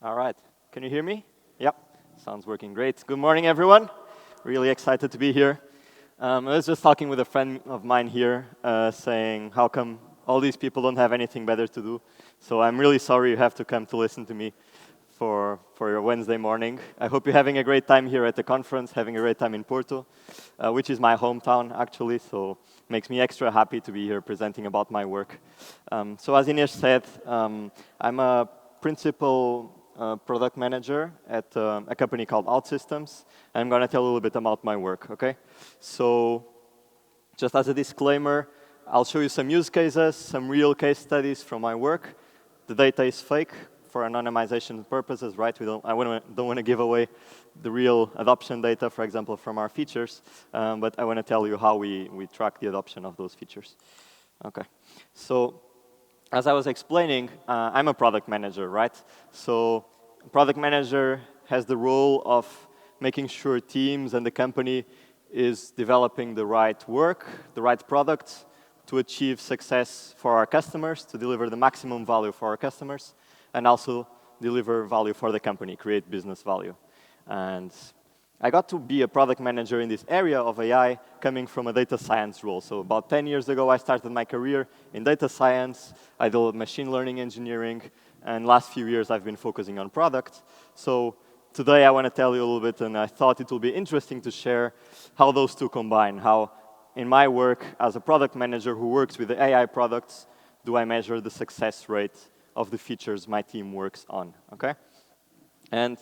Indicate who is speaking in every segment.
Speaker 1: All right. Can you hear me? Yep. Sounds working great. Good morning, everyone. Really excited to be here. I was just talking with a friend of mine here, saying, how come all these people don't have anything better to do? So I'm really sorry you have to come to listen to me for your Wednesday morning. I hope you're having a great time here at the conference, having a great time in Porto, which is my hometown, actually, so makes me extra happy to be here presenting about my work. So as Ines said, I'm a principal product manager at a company called OutSystems. I'm going to tell a little bit about my work, okay? So just as a disclaimer, I'll show you some use cases, some real case studies from my work. The data is fake for anonymization purposes, right? Don't want to give away the real adoption data, for example, from our features, but I want to tell you how we track the adoption of those features. Okay, so as I was explaining, I'm a product manager, right? So product manager has the role of making sure teams and the company is developing the right work, the right product to achieve success for our customers, to deliver the maximum value for our customers, and also deliver value for the company, create business value. And I got to be a product manager in this area of AI coming from a data science role. So about 10 years ago, I started my career in data science. I did machine learning engineering, and last few years, I've been focusing on product. So today, I want to tell you a little bit, and I thought it will be interesting to share how those two combine, how in my work as a product manager who works with the AI products, do I measure the success rate of the features my team works on, okay? And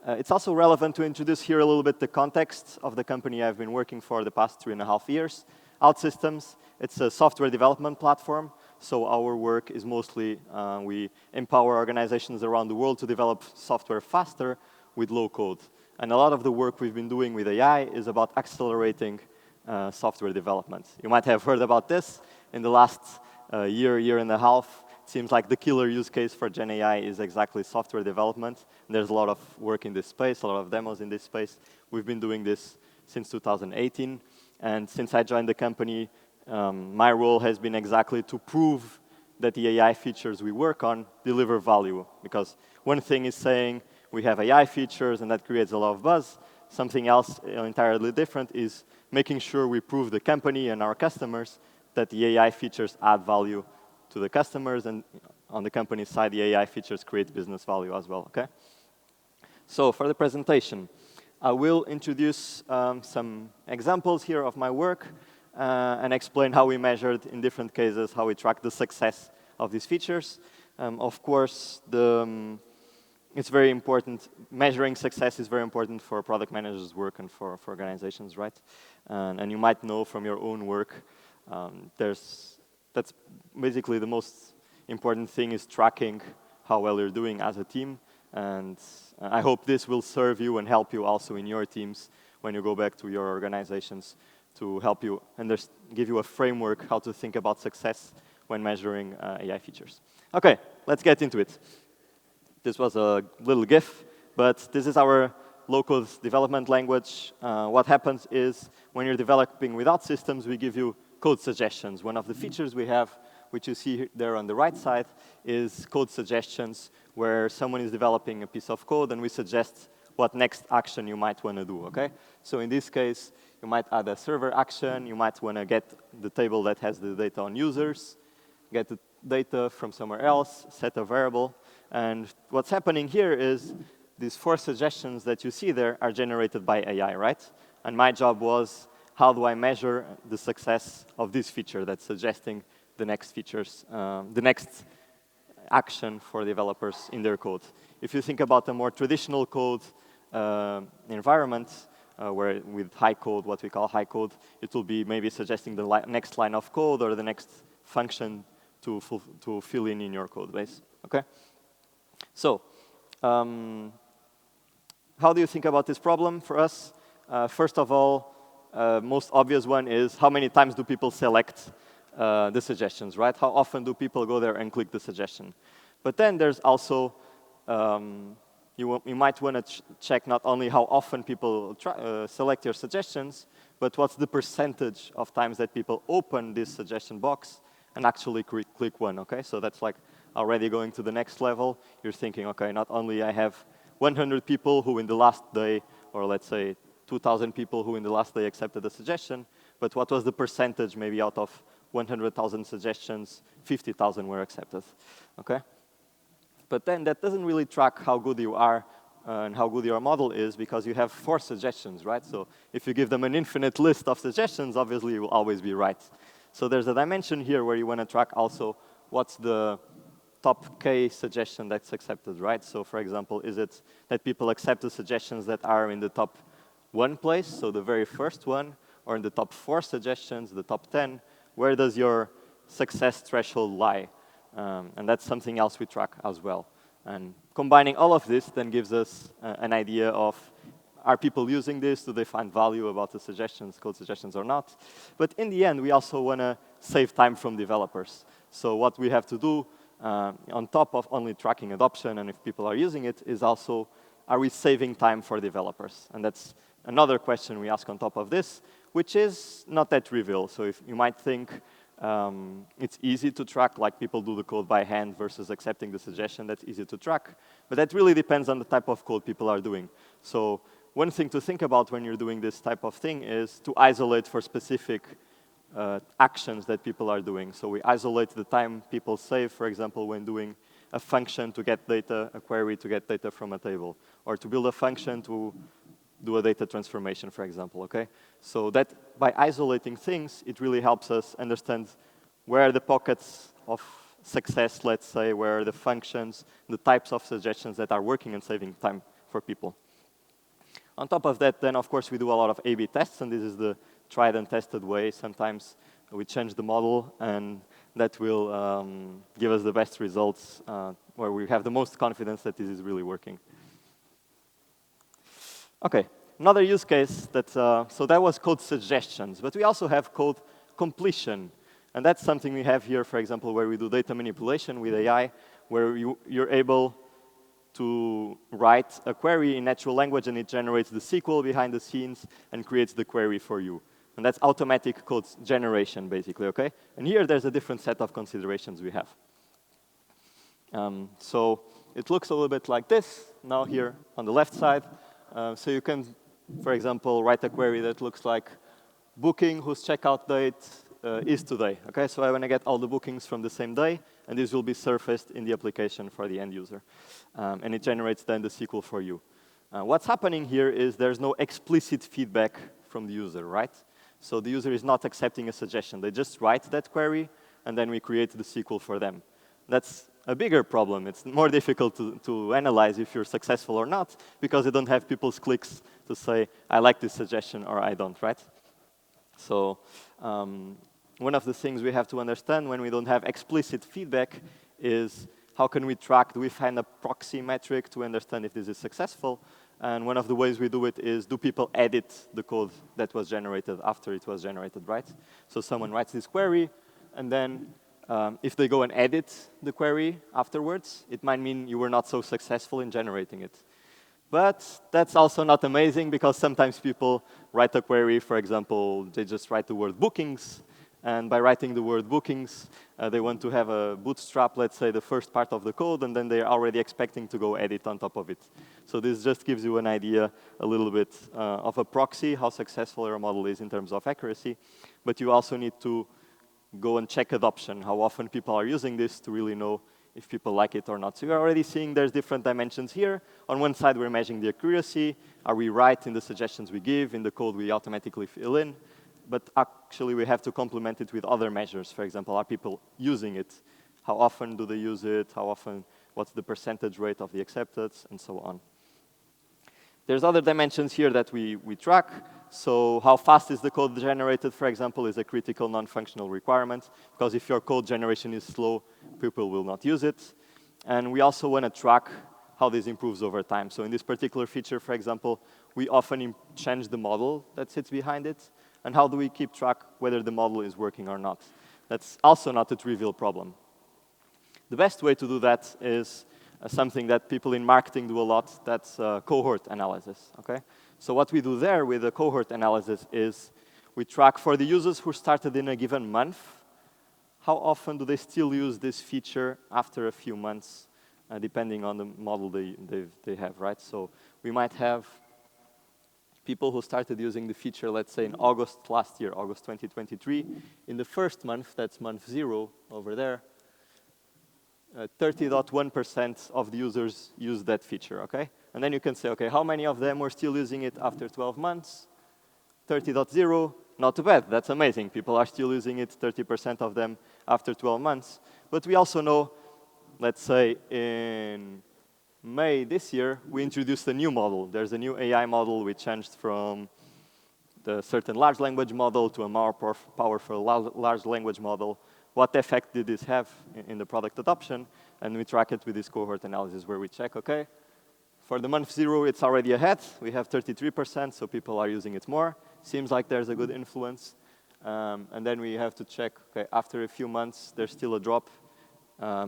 Speaker 1: it's also relevant to introduce here a little bit the context of the company I've been working for the past 3.5 years. OutSystems, it's a software development platform, so our work is mostly, we empower organizations around the world to develop software faster with low code. And a lot of the work we've been doing with AI is about accelerating software development. You might have heard about this in the last year and a half. It seems like the killer use case for Gen AI is exactly software development. And there's a lot of work in this space, a lot of demos in this space. We've been doing this since 2018. And since I joined the company, my role has been exactly to prove that the AI features we work on deliver value. Because one thing is saying we have AI features and that creates a lot of buzz. Something else entirely different is making sure we prove the company and our customers that the AI features add value to the customers, and on the company side, the AI features create business value as well, okay? So for the presentation, I will introduce some examples here of my work and explain how we measured in different cases, how we track the success of these features. Of course, it's very important, measuring success is very important for product managers' work and for organizations, right? And you might know from your own work, that's basically the most important thing is tracking how well you're doing as a team. And I hope this will serve you and help you also in your teams when you go back to your organizations to help you and give you a framework how to think about success when measuring AI features. Okay, let's get into it. This was a little GIF, but this is our low-code development language. What happens is when you're developing with OutSystems, we give you code suggestions. One of the features we have, which you see there on the right side, is code suggestions, where someone is developing a piece of code and we suggest what next action you might want to do, okay? So in this case, you might add a server action, you might want to get the table that has the data on users, get the data from somewhere else, set a variable, and what's happening here is these 4 suggestions that you see there are generated by AI, right? And my job was, how do I measure the success of this feature that's suggesting the next features, the next action for developers in their code? If you think about a more traditional code environment, where with high code, what we call high code, it will be maybe suggesting the next line of code or the next function to fill in your code base, okay? So, how do you think about this problem for us? First of all, most obvious one is how many times do people select the suggestions, right? How often do people go there and click the suggestion? But then there's also, you might want to check not only how often people select your suggestions, but what's the percentage of times that people open this suggestion box and actually click one, okay? So that's like already going to the next level, you're thinking, okay, not only I have 100 people who in the last day, or let's say 2,000 people who in the last day accepted a suggestion, but what was the percentage maybe out of 100,000 suggestions, 50,000 were accepted, okay? But then that doesn't really track how good you are and how good your model is, because you have 4 suggestions, right? So if you give them an infinite list of suggestions, obviously you will always be right. So there's a dimension here where you want to track also what's the top K suggestion that's accepted, right? So for example, is it that people accept the suggestions that are in the top 1 place, so the very first one, or in the top 4 suggestions, the top 10? Where does your success threshold lie? And that's something else we track as well. And combining all of this then gives us an idea of, are people using this? Do they find value about the suggestions, code suggestions or not? But in the end, we also want to save time from developers. So what we have to do, on top of only tracking adoption and if people are using it, is also, are we saving time for developers? And that's another question we ask on top of this, which is not that trivial. So if you might think it's easy to track, like people do the code by hand versus accepting the suggestion, that's easy to track. But that really depends on the type of code people are doing. So one thing to think about when you're doing this type of thing is to isolate for specific actions that people are doing. So we isolate the time people save, for example, when doing a function to get data, a query to get data from a table, or to build a function to do a data transformation, for example, okay? So that by isolating things, it really helps us understand where are the pockets of success, let's say, where are the functions, the types of suggestions that are working and saving time for people. On top of that, then, of course, we do a lot of A/B tests, and this is the tried and tested way. Sometimes we change the model, and that will give us the best results where we have the most confidence that this is really working. Okay, another use case that, so that was code suggestions, but we also have code completion. And that's something we have here, for example, where we do data manipulation with AI, where you're able to write a query in natural language and it generates the SQL behind the scenes and creates the query for you. And that's automatic code generation, basically, okay? And here there's a different set of considerations we have. So it looks a little bit like this, now here on the left side. So you can, for example, write a query that looks like booking whose checkout date is today. Okay, so I want to get all the bookings from the same day, and this will be surfaced in the application for the end user. And it generates then the SQL for you. What's happening here is there's no explicit feedback from the user, right? So the user is not accepting a suggestion. They just write that query, and then we create the SQL for them. That's a bigger problem. It's more difficult to analyze if you're successful or not, because you don't have people's clicks to say, I like this suggestion or I don't, right? So one of the things we have to understand when we don't have explicit feedback is how can we track, do we find a proxy metric to understand if this is successful? And one of the ways we do it is, do people edit the code that was generated after it was generated, right? So someone writes this query, and then if they go and edit the query afterwards, it might mean you were not so successful in generating it. But that's also not amazing, because sometimes people write a query, for example, they just write the word bookings, and by writing the word bookings, they want to have a bootstrap, let's say, the first part of the code, and then they're already expecting to go edit on top of it. So this just gives you an idea a little bit of a proxy, how successful your model is in terms of accuracy. But you also need to go and check adoption, how often people are using this to really know if people like it or not. So you're already seeing there's different dimensions here. On one side, we're measuring the accuracy. Are we right in the suggestions we give, in the code we automatically fill in? But actually, we have to complement it with other measures. For example, are people using it? How often do they use it? How often? What's the percentage rate of the acceptance? And so on. There's other dimensions here that we track. So how fast is the code generated, for example, is a critical non-functional requirement, because if your code generation is slow, people will not use it. And we also want to track how this improves over time. So in this particular feature, for example, we often change the model that sits behind it. And how do we keep track whether the model is working or not? That's also not a trivial problem. The best way to do that is something that people in marketing do a lot, that's cohort analysis, okay? So what we do there with the cohort analysis is we track for the users who started in a given month, how often do they still use this feature after a few months, depending on the model they have, right? So we might have people who started using the feature, let's say in August last year, August 2023. In the first month, that's month 0 over there, 30.1% of the users use that feature, okay? And then you can say, okay, how many of them were still using it after 12 months? 30.0, not too bad, that's amazing. People are still using it, 30% of them after 12 months. But we also know, let's say in May this year, we introduced a new model. There's a new AI model. We changed from the certain large language model to a more powerful large language model. What effect did this have in the product adoption? And we track it with this cohort analysis where we check, okay, for the month 0, it's already ahead. We have 33%, so people are using it more. Seems like there's a good influence. And then we have to check, okay, after a few months, there's still a drop.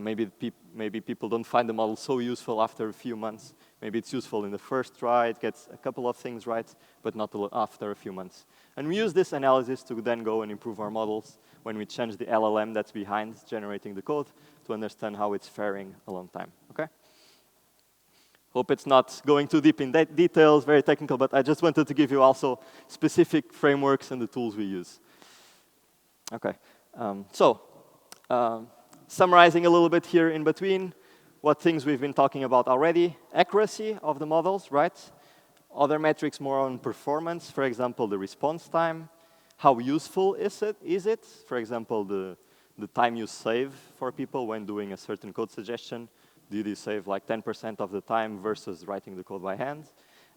Speaker 1: Maybe people don't find the model so useful after a few months. Maybe it's useful in the first try, it gets a couple of things right, but not after a few months. And we use this analysis to then go and improve our models when we change the LLM that's behind generating the code to understand how it's faring a long time, okay? Hope it's not going too deep in details, very technical, but I just wanted to give you also specific frameworks and the tools we use. Okay, summarizing a little bit here in between, what things we've been talking about already. Accuracy of the models, right? Other metrics more on performance, for example, the response time. How useful is it? For example, the time you save for people when doing a certain code suggestion. Did you save like 10% of the time versus writing the code by hand?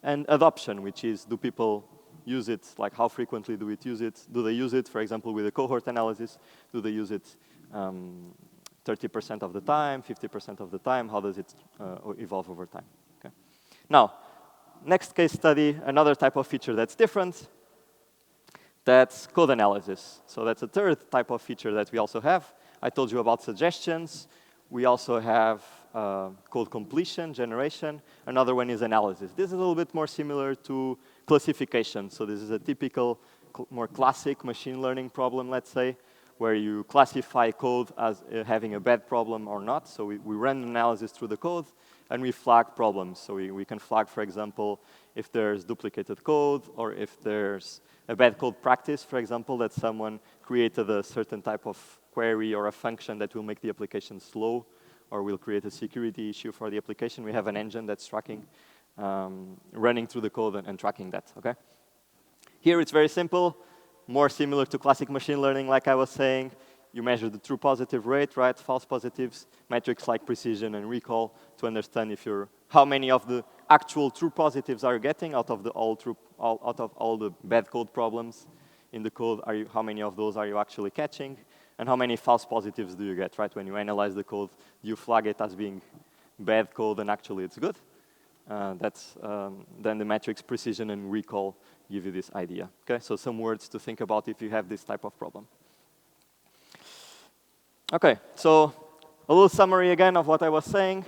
Speaker 1: And adoption, which is, do people use it? Like, how frequently do we use it? Do they use it, for example, with a cohort analysis? Do they use it 30% of the time, 50% of the time? How does it evolve over time? Okay. Now, next case study, another type of feature that's different. That's code analysis. So that's a third type of feature that we also have. I told you about suggestions. We also have code completion, generation. Another one is analysis. This is a little bit more similar to classification. So this is a typical, more classic machine learning problem, let's say, where you classify code as having a bad problem or not. So we run analysis through the code, and we flag problems. So we can flag, for example, if there's duplicated code, or if there's a bad code practice, for example, that someone created a certain type of query or a function that will make the application slow, or will create a security issue for the application. We have an engine that's tracking, running through the code and tracking that, okay? Here it's very simple, more similar to classic machine learning, like I was saying. You measure the true positive rate, right? False positives, metrics like precision and recall to understand if how many of the actual true positives are you getting out of all the bad code problems in the code. How many of those are you actually catching? And how many false positives do you get, right? When you analyze the code, you flag it as being bad code and actually it's good. Then the metrics precision and recall give you this idea. Okay, so some words to think about if you have this type of problem. Okay, so a little summary again of what I was saying.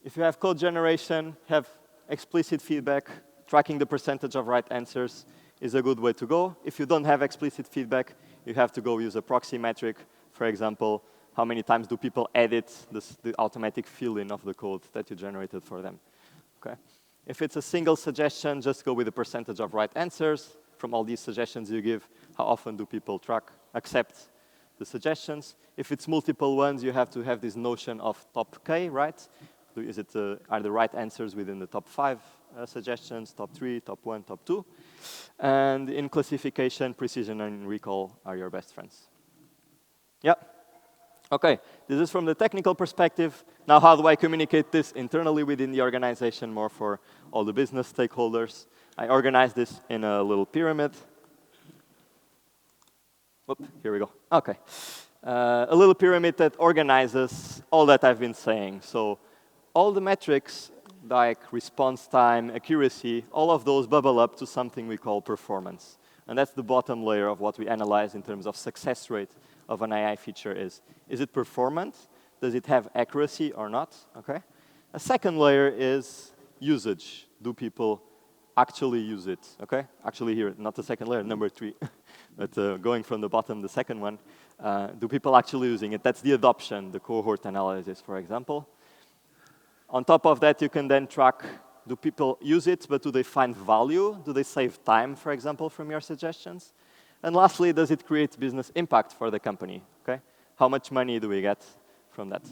Speaker 1: If you have code generation, have explicit feedback, tracking the percentage of right answers is a good way to go. If you don't have explicit feedback, you have to go use a proxy metric. For example, how many times do people edit the automatic fill-in of the code that you generated for them? Okay. If it's a single suggestion, just go with the percentage of right answers. From all these suggestions you give, how often do people accept the suggestions? If it's multiple ones, you have to have this notion of top K, right? Are the right answers within the top 5 suggestions, top 3, top 1, top 2? And in classification, precision and recall are your best friends. Yeah. Okay, this is from the technical perspective. Now, how do I communicate this internally within the organization, more for all the business stakeholders? I organize this in a little pyramid. Whoop, here we go. Okay. A little pyramid that organizes all that I've been saying. So all the metrics, like response time, accuracy, all of those bubble up to something we call performance. And that's the bottom layer of what we analyze in terms of success rate of an AI feature is. Is it performant? Does it have accuracy or not? Okay. A second layer is usage. Do people actually use it, okay? Actually here, not the second layer, number 3, but going from the bottom, the second one. Do people actually using it? That's the adoption, the cohort analysis, for example. On top of that, you can then track, do people use it, but do they find value? Do they save time, for example, from your suggestions? And lastly, does it create business impact for the company, okay? How much money do we get from that?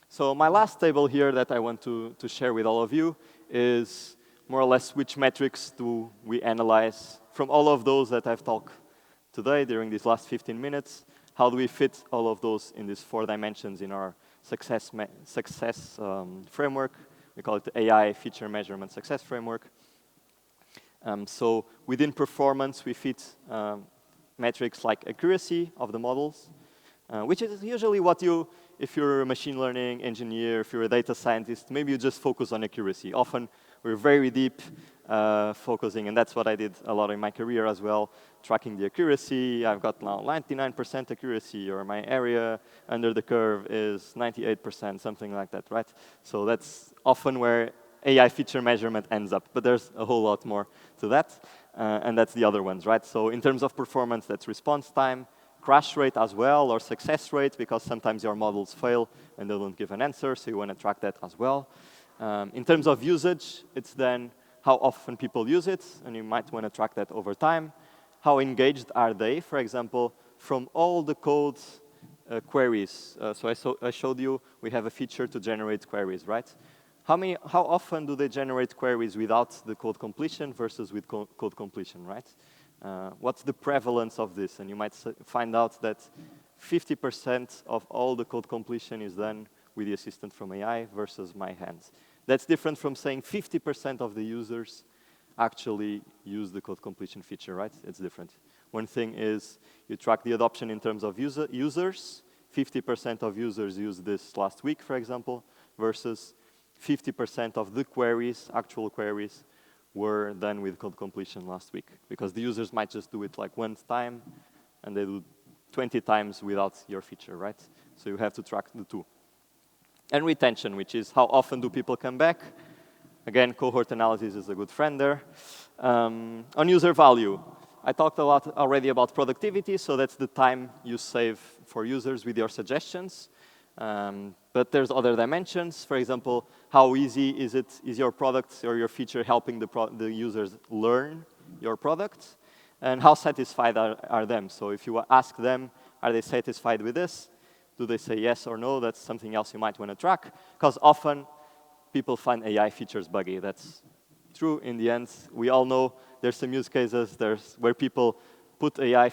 Speaker 1: So my last table here that I want to share with all of you is more or less which metrics do we analyze from all of those that I've talked today during these last 15 minutes. How do we fit all of those in these 4 dimensions in our success framework? We call it the AI Feature Measurement Success Framework. So within performance, we fit metrics like accuracy of the models, which is usually what you, if you're a machine learning engineer, if you're a data scientist, maybe you just focus on accuracy. Often, we're very deep focusing, and that's what I did a lot in my career as well, tracking the accuracy. I've got now 99% accuracy, or my area under the curve is 98%, something like that, right? So that's often where AI feature measurement ends up, but there's a whole lot more to that, and that's the other ones, right? So in terms of performance, that's response time, crash rate as well, or success rate, because sometimes your models fail and they don't give an answer, so you want to track that as well. In terms of usage, it's then how often people use it, and you might want to track that over time. How engaged are they, for example, from all the code queries. So I showed you we have a feature to generate queries, right? How often do they generate queries without the code completion versus with code completion, right? What's the prevalence of this? And you might find out that 50% of all the code completion is done with the assistant from AI versus my hands. That's different from saying 50% of the users actually use the code completion feature, right? It's different. One thing is you track the adoption in terms of users. 50% of users used this last week, for example, versus 50% of the queries, actual queries, were done with code completion last week. Because the users might just do it like one time, and they do 20 times without your feature, right? So you have to track the two. And retention, which is how often do people come back. Again, cohort analysis is a good friend there. On user value, I talked a lot already about productivity, so that's the time you save for users with your suggestions. But there's other dimensions. For example, how easy is your product or your feature helping the users learn your product? And how satisfied are them? So if you ask them, are they satisfied with this? Do they say yes or no? That's something else you might want to track. Because often, people find AI features buggy. That's true in the end. We all know there's some use cases where people put AI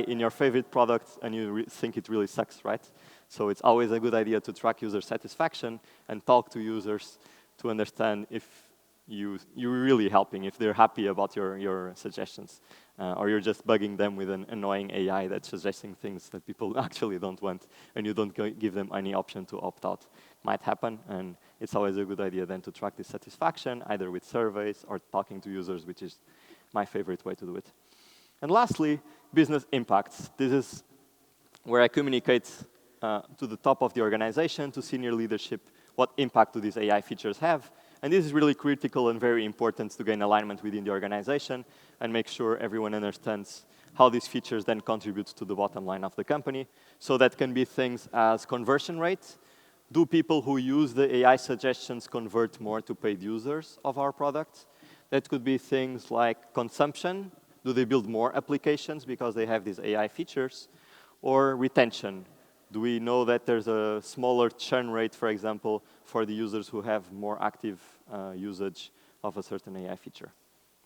Speaker 1: in your favorite product, and you think it really sucks, right? So it's always a good idea to track user satisfaction and talk to users to understand if you're really helping, if they're happy about your suggestions, or you're just bugging them with an annoying AI that's suggesting things that people actually don't want, and you don't give them any option to opt out. Might happen, and it's always a good idea then to track this satisfaction, either with surveys or talking to users, which is my favorite way to do it. And lastly, business impacts. This is where I communicate to the top of the organization, to senior leadership, what impact do these AI features have. And this is really critical and very important to gain alignment within the organization and make sure everyone understands how these features then contribute to the bottom line of the company. So that can be things as conversion rate. Do people who use the AI suggestions convert more to paid users of our product? That could be things like consumption. Do they build more applications because they have these AI features? Or retention. Do we know that there's a smaller churn rate, for example, for the users who have more active usage of a certain AI feature?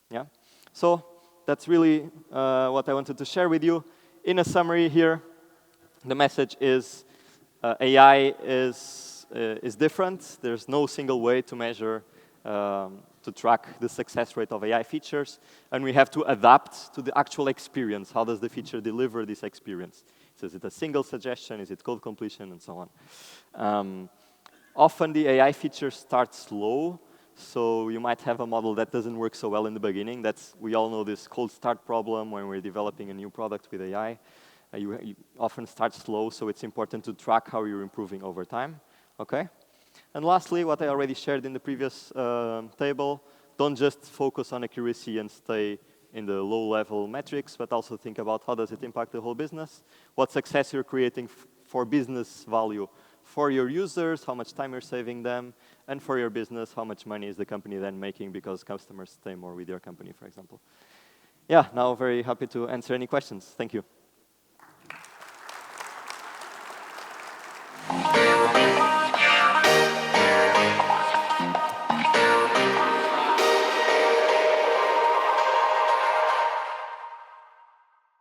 Speaker 1: Yeah. So that's really what I wanted to share with you. In a summary here, the message is AI is different. There's no single way to measure, to track the success rate of AI features, and we have to adapt to the actual experience. How does the feature deliver this experience? So is it a single suggestion? Is it code completion? And so on. Often the AI features start slow, so you might have a model that doesn't work so well in the beginning. We all know this cold start problem when we're developing a new product with AI. You often start slow, so it's important to track how you're improving over time. Okay? And lastly, what I already shared in the previous table, don't just focus on accuracy and stay in the low-level metrics, but also think about how does it impact the whole business, what success you're creating for business value for your users, how much time you're saving them, and for your business, how much money is the company then making because customers stay more with your company, for example. Yeah, now very happy to answer any questions. Thank you.